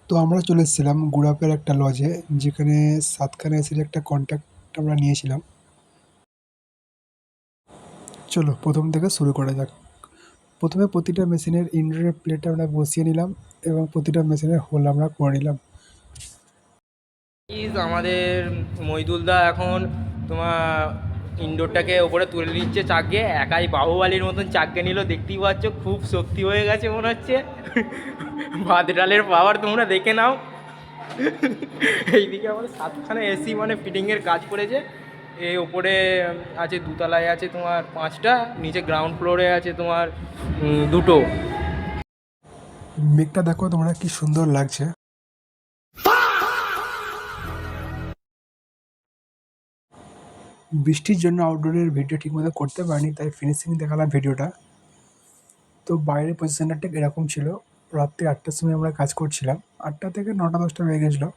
তো আমরা চলে এসেছিলাম গুড়াপের একটা লজে, যেখানে সাতখানা এসির একটা কন্ট্যাক্ট আমরা নিয়েছিলাম। চলো প্রথম থেকে শুরু করা যাক। প্রথমে প্রতিটা মেশিনের ইনডোরের প্লেট আমরা বসিয়ে নিলাম এবং প্রতিটা মেশিনের হোল আমরা করে নিলাম। আমাদের মইদুলদা এখন তোমার ইনডোরটাকে ওপরে তুলে নিচ্ছে চাককে, একাই বাহুবালির মতন চাককে নিল, দেখতেই পাচ্ছ খুব শক্তি হয়ে গেছে মনে হচ্ছে। ভাত ডালের পাওয়ার তোমরা দেখে নাও। এইদিকে আমার সাতখানা এসি মানে ফিটিংয়ের কাজ করেছে। এই ওপরে আছে, দুতলায় আছে তোমার 5টা, নিচে গ্রাউন্ড ফ্লোরে আছে তোমার 2টো। মেঘটা দেখো তোমরা কি সুন্দর লাগছে। বৃষ্টির জন্য আউটডোরের ভিডিও ঠিকমতো করতে পারিনি, তাই ফিনিশিং দেখালাম ভিডিওটা। তো বাইরের পজিশনটা ঠিক এরকম ছিল। রাত্রি 8টার সময় আমরা কাজ করছিলাম, 8টা থেকে 9টা 10টা বেজে গেছিলো।